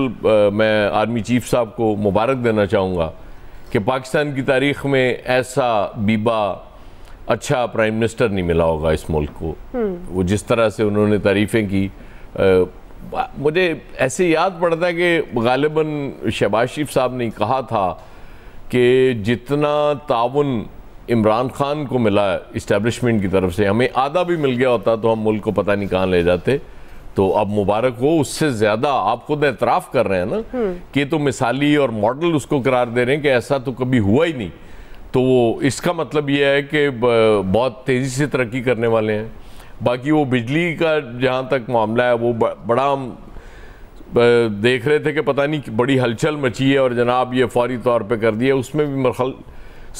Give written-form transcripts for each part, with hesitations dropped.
मैं army chief साहब को मुबारक देना चाहूँगा कि पाकिस्तान की तारीख़ में ऐसा बीबा अच्छा प्राइम मिनिस्टर नहीं मिला होगा इस मुल्क को। वो जिस तरह से उन्होंने तारीफ़ें की, मुझे ऐसे याद पड़ता है कि गालिबन शहबाज शरीफ साहब ने कहा था कि जितना ताउन इमरान खान को मिला इस्टेब्लिशमेंट की तरफ से, हमें आधा भी मिल गया होता तो हम मुल्क को पता नहीं कहाँ ले जाते। तो अब मुबारक हो, उससे ज़्यादा आप खुद एतराफ़ कर रहे हैं ना कि तो मिसाली और मॉडल उसको करार दे रहे हैं कि ऐसा तो कभी हुआ ही नहीं। तो इसका मतलब ये है कि बहुत तेज़ी से तरक्की करने वाले हैं। बाकी वो बिजली का जहाँ तक मामला है, वो बड़ा हम देख रहे थे कि पता नहीं बड़ी हलचल मची है और जनाब ये फौरी तौर पे कर दिया। उसमें भी मरहल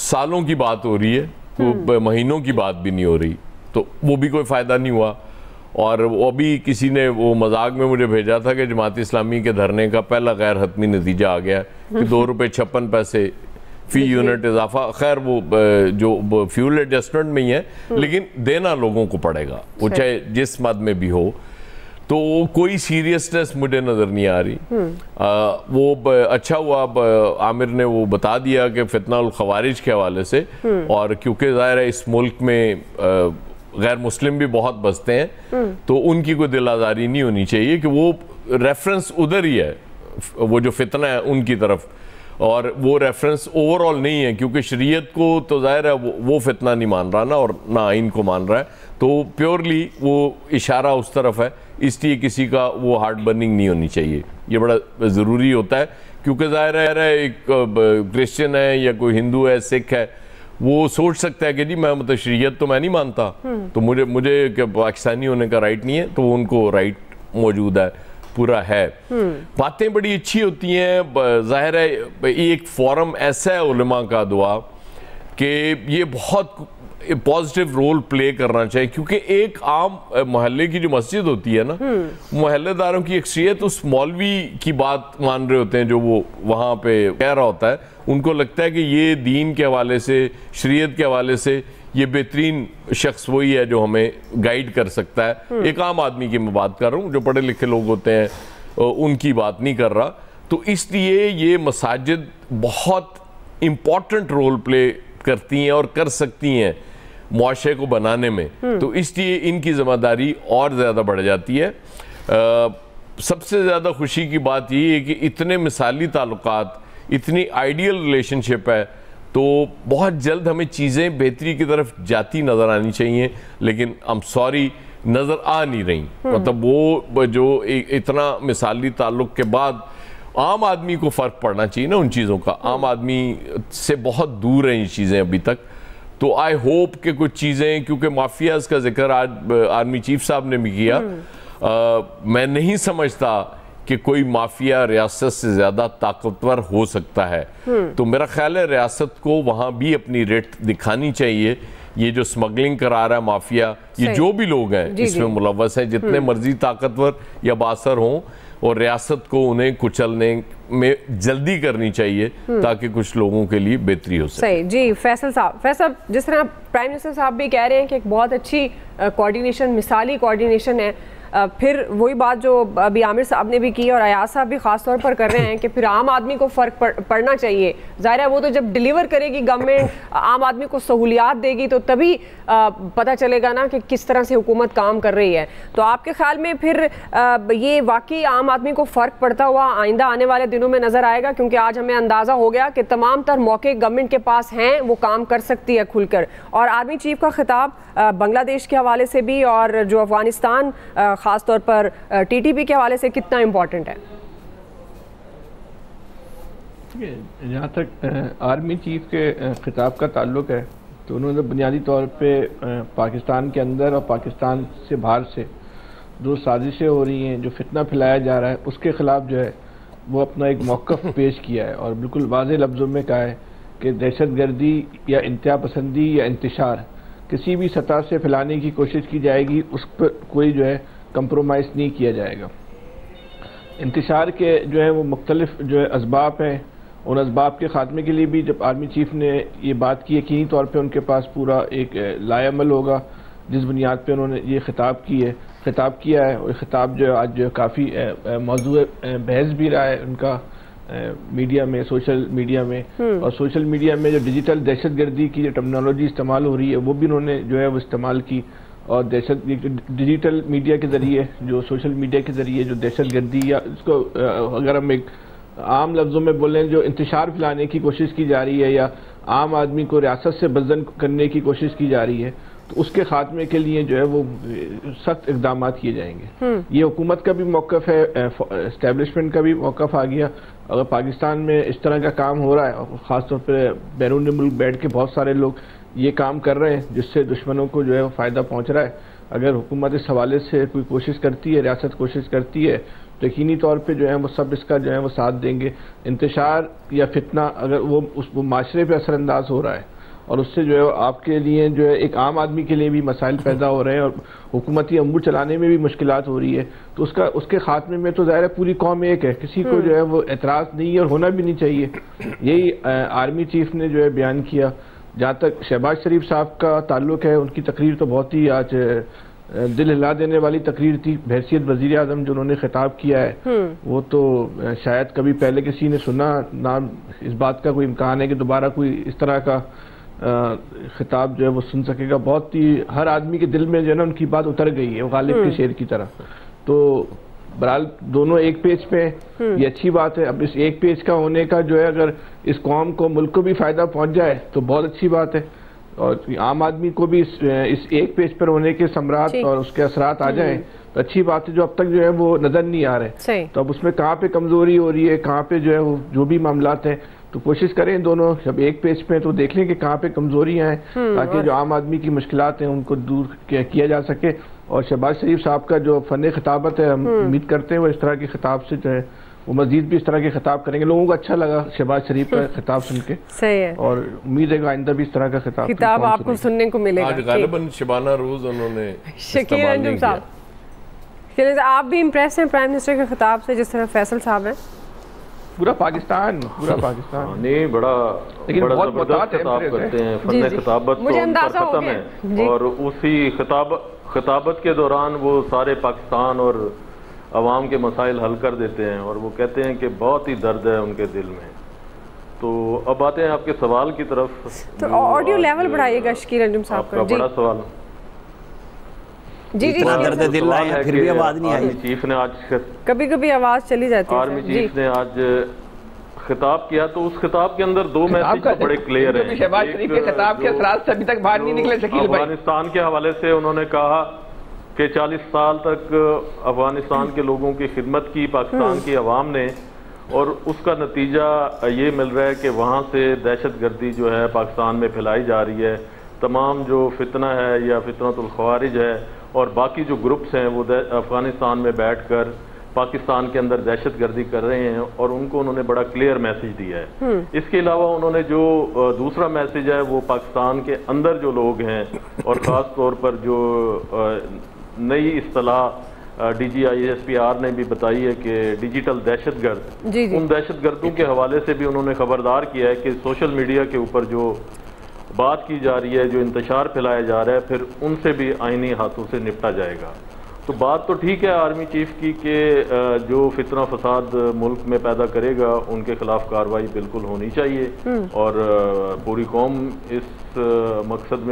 सालों की बात हो रही है, तो महीनों की बात भी नहीं हो रही, तो वो भी कोई फ़ायदा नहीं हुआ। और वो अभी किसी ने वो मजाक में मुझे भेजा था कि जमात इस्लामी के धरने का पहला गैर हतमी नतीजा आ गया कि ₹2.56 फी यूनिट इजाफा। खैर वो जो फ्यूल एडजस्टमेंट में ही है, लेकिन देना लोगों को पड़ेगा, वो चाहे जिस मद में भी हो। तो कोई सीरियसनेस मुझे नज़र नहीं आ रही। वो अच्छा हुआ आमिर ने वो बता दिया कि फितना उल खवारिज के हवाले से, और क्योंकि ज़ाहिर है इस मुल्क में गैर मुस्लिम भी बहुत बसते हैं, तो उनकी कोई दिल आज़ारी नहीं होनी चाहिए कि वो रेफरेंस उधर ही है, वो जो फितना है उनकी तरफ, और वो रेफरेंस ओवरऑल नहीं है, क्योंकि शरीयत को तो ज़ाहिर है वो फितना नहीं मान रहा ना, और ना आइन को मान रहा है, तो प्योरली वो इशारा उस तरफ है। इसलिए किसी का वो हार्ट बर्निंग नहीं होनी चाहिए, ये बड़ा ज़रूरी होता है। क्योंकि ज़ाहिर है एक क्रिश्चियन है या कोई हिंदू है, सिख है, वो सोच सकता है कि जी मैं मतलब शरीयत तो मैं नहीं मानता, तो मुझे पाकिस्तानी होने का राइट नहीं है, तो उनको राइट मौजूद है, पूरा है। बातें बड़ी अच्छी होती हैं। ज़ाहिर है एक फोरम ऐसा है उलमा का दुआ कि ये बहुत पॉजिटिव रोल प्ले करना चाहिए, क्योंकि एक आम मोहल्ले की जो मस्जिद होती है ना, मोहल्लेदारों की अक्सरियत उस मौलवी की बात मान रहे होते हैं जो वो वहाँ पे कह रहा होता है। उनको लगता है कि ये दीन के हवाले से, शरीयत के हवाले से ये बेहतरीन शख्स वही है जो हमें गाइड कर सकता है। एक आम आदमी की मैं बात कर रहा हूँ, जो पढ़े लिखे लोग होते हैं उनकी बात नहीं कर रहा। तो इसलिए ये मसाजिद बहुत इम्पॉर्टेंट रोल प्ले करती हैं और कर सकती हैं मुआशरे को बनाने में, तो इसलिए इनकी जिम्मेदारी और ज़्यादा बढ़ जाती है। सबसे ज़्यादा खुशी की बात ये है कि इतने मिसाली ताल्लुकात, इतनी आइडियल रिलेशनशिप है, तो बहुत जल्द हमें चीज़ें बेहतरी की तरफ जाती नज़र आनी चाहिए, लेकिन आई एम सॉरी नज़र आ नहीं रही। मतलब वो जो इतना मिसाली ताल्लुक के बाद आम आदमी को फ़र्क पड़ना चाहिए ना उन चीज़ों का। आम आदमी से बहुत दूर हैं ये चीज़ें अभी तक। तो आई होप कि कुछ चीज़ें, क्योंकि माफियाज़ का जिक्र आज आर्मी चीफ साहब ने भी किया, मैं नहीं समझता कि कोई माफिया रियासत से ज़्यादा ताकतवर हो सकता है। तो मेरा ख्याल है रियासत को वहाँ भी अपनी रेट दिखानी चाहिए। ये जो स्मगलिंग करा रहा है माफिया, ये जो भी लोग हैं इसमें मुलव्वस हैं, जितने मर्जी ताकतवर या बासर हों, और रियासत को उन्हें कुचलने में जल्दी करनी चाहिए ताकि कुछ लोगों के लिए बेहतरी हो सके। सही जी। फैसल साहब, जिस तरह प्राइम मिनिस्टर साहब भी कह रहे हैं कि एक बहुत अच्छी कोऑर्डिनेशन, मिसाली कोऑर्डिनेशन है, फिर वही बात जो अभी आमिर साहब ने भी की और अयाज साहब भी ख़ास तौर पर कर रहे हैं कि फिर आम आदमी को फ़र्क पड़ना चाहिए। ज़ाहिर है वो तो जब डिलीवर करेगी गवर्नमेंट, आम आदमी को सहूलियात देगी, तो तभी पता चलेगा ना कि किस तरह से हुकूमत काम कर रही है। तो आपके ख्याल में फिर ये वाकई आम आदमी को फ़र्क पड़ता हुआ आइंदा आने वाले दिनों में नज़र आएगा? क्योंकि आज हमें अंदाज़ा हो गया कि तमाम तर मौके गवर्नमेंट के पास हैं, वो काम कर सकती है खुलकर। और आर्मी चीफ का खिताब बांग्लादेश के हवाले से भी, और जो अफगानिस्तान ख़ास तौर पर टीटीपी के हवाले से कितना इम्पोर्टेंट है? जहाँ तक आर्मी चीफ के खिताब का ताल्लुक है, तो उन्होंने बुनियादी तौर पे पाकिस्तान के अंदर और पाकिस्तान से बाहर से जो साजिशें हो रही हैं, जो फितना फैलाया जा रहा है, उसके ख़िलाफ़ जो है वो अपना एक मौक़िफ़ पेश किया है, और बिल्कुल वाज़ेह लफ्ज़ों में कहा है कि दहशतगर्दी या इंतहा पसंदी या इंतशार किसी भी सतह से फैलाने की कोशिश की जाएगी, उस पर कोई जो है कंप्रोमाइज़ नहीं किया जाएगा। इंतशार के जो है वो मुख्तलिफ जो है असबाब हैं, उन असबाब के ख़ात्मे के लिए भी जब आर्मी चीफ ने ये बात की, यकीनी तौर पे उनके पास पूरा एक लाएअमल होगा जिस बुनियाद पे उन्होंने ये खिताब की है। खिताब किया है, और खिताब जो आज जो काफ़ी मौजूद बहस भी रहा है उनका मीडिया में, सोशल मीडिया में। और सोशल मीडिया में जो डिजिटल दहशतगर्दी की जो टर्मिनोलॉजी इस्तेमाल हो रही है वो भी उन्होंने जो है वो इस्तेमाल की। और डिजिटल मीडिया के ज़रिए, जो सोशल मीडिया के ज़रिए जो दहशतगर्दी, या इसको अगर हम एक आम लफ्ज़ों में बोलें, जो इंतशार फैलाने की कोशिश की जा रही है या आम आदमी को रियासत से बदजन करने की कोशिश की जा रही है, तो उसके खात्मे के लिए जो है वो सख्त इकदाम किए जाएंगे। ये हुकूमत का भी मौक़िफ़ है, एस्टेब्लिशमेंट का भी मौक़िफ़ आ गया। अगर पाकिस्तान में इस तरह का काम हो रहा है, और ख़ासतौर पर बैरून मुल्क बैठ के बहुत सारे लोग ये काम कर रहे हैं जिससे दुश्मनों को जो है वो फ़ायदा पहुँच रहा है, अगर हुकूमत इस हवाले से कोई कोशिश करती है, रियासत कोशिश करती है, तो यकीनी तौर पे जो है वो सब इसका जो है वो साथ देंगे। इंतशार या फितना अगर वो माशरे पे असरअंदाज हो रहा है, और उससे जो है आपके लिए जो है एक आम आदमी के लिए भी मसाइल पैदा हो रहे हैं, और हुकूमती अमूर चलाने में भी मुश्किलात हो रही है, तो उसके खात्मे में तो ज़ाहिर है पूरी कौम एक है, किसी को जो है वो एतराज़ नहीं है और होना भी नहीं चाहिए। यही आर्मी चीफ ने जो है बयान किया। जहाँ तक शहबाज शरीफ साहब का ताल्लुक है, उनकी तकरीर तो बहुत ही आज दिल हिला देने वाली तकरीर थी। बहैसियत वज़ीर आज़म जो उन्होंने खिताब किया है, वो तो शायद कभी पहले किसी ने सुना ना, इस बात का कोई इम्कान है कि दोबारा कोई इस तरह का खिताब जो है वो सुन सकेगा। बहुत ही हर आदमी के दिल में जो है ना उनकी बात उतर गई है, वो गालिब के शेर की तरह। तो बहरहाल दोनों एक पेज पे, ये अच्छी बात है। अब इस एक पेज का होने का जो है, अगर इस कौम को, मुल्क को भी फ़ायदा पहुंच जाए तो बहुत अच्छी बात है, और आम आदमी को भी इस एक पेज पर होने के समरात और उसके असरात आ जाएं तो अच्छी बात है, जो अब तक जो है वो नज़र नहीं आ रहे। तो अब उसमें कहाँ पे कमज़ोरी हो रही है, कहाँ पे जो है वो जो भी मामलात हैं, तो कोशिश करें दोनों जब एक पेज पे तो देख लें कि कहाँ पे कमज़ोरियाँ हैं, ताकि जो आम आदमी की मुश्किलात हैं उनको दूर किया जा सके। और शहबाज शरीफ साहब का जो फ़न खिताबत है, हम उम्मीद करते हैं वो इस तरह के खिताब से जो है वो मजीद भी इस तरह के खिताब करेंगे। लोगों को अच्छा लगा शहबाज शरीफ का खिताब सुन के, सही है, और उम्मीद है आइंदा भी इस तरह का खिताब आपको सुनने को मिलेगा। आज गालिबन शबाना रोज उन्होंने शकील अंजुम साहब, आप भी इम्प्रेस हैं प्राइम मिनिस्टर के खिताब से, जिस तरह फैसल साहब हैं? पूरा पाकिस्तान नहीं, बड़ा जबरदस्त खिताब करते हैं, फन खिताबत तो उनका खत्म है, और उसी खिताबत के दौरान वो सारे पाकिस्तान और अवाम के मसाइल हल कर देते हैं, और वो कहते हैं कि बहुत ही दर्द है उनके दिल में। तो अब आते हैं आपके सवाल की तरफ। तो ऑडियो लेवल बढ़ाइएगा शकील अंजुम साहब का। बड़ा सवाल जी, दर्द दिल है, फिर भी आवाज नहीं आई। चीफ ने आज, कभी कभी आवाज चली जाती है। आर्मी चीफ ने आज खिताब किया, तो उस खिताब के अंदर दो मैसेज तो बड़े क्लियर हैं। शहबाज शरीफ के खिताब के असरात से अभी तक बाहर नहीं निकले शकील भाई। अफगानिस्तान के हवाले से उन्होंने कहा कि 40 साल तक अफगानिस्तान के लोगों की खिदमत की पाकिस्तान की अवाम ने, और उसका नतीजा ये मिल रहा है कि वहाँ से दहशतगर्दी जो है पाकिस्तान में फैलाई जा रही है। तमाम जो फितना है या फितनतुल ख्वारिज है और बाकी जो ग्रुप्स हैं वो अफगानिस्तान में बैठकर पाकिस्तान के अंदर दहशतगर्दी कर रहे हैं, और उनको उन्होंने बड़ा क्लियर मैसेज दिया है। इसके अलावा उन्होंने जो दूसरा मैसेज है वो पाकिस्तान के अंदर जो लोग हैं, और ख़ास तौर पर जो नई इस्तिलाह DGISPR ने भी बताई है कि डिजिटल दहशतगर्द, उन दहशतगर्दों के हवाले से भी उन्होंने खबरदार किया है कि सोशल मीडिया के ऊपर जो बात की जा रही है, जो इंतशार फैलाया जा रहा है, फिर उनसे भी आईनी हाथों से निपटा जाएगा। तो बात तो ठीक है आर्मी चीफ की कि जो फितना फसाद मुल्क में पैदा करेगा उनके खिलाफ कार्रवाई बिल्कुल होनी चाहिए, और पूरी कौम इस मकसद में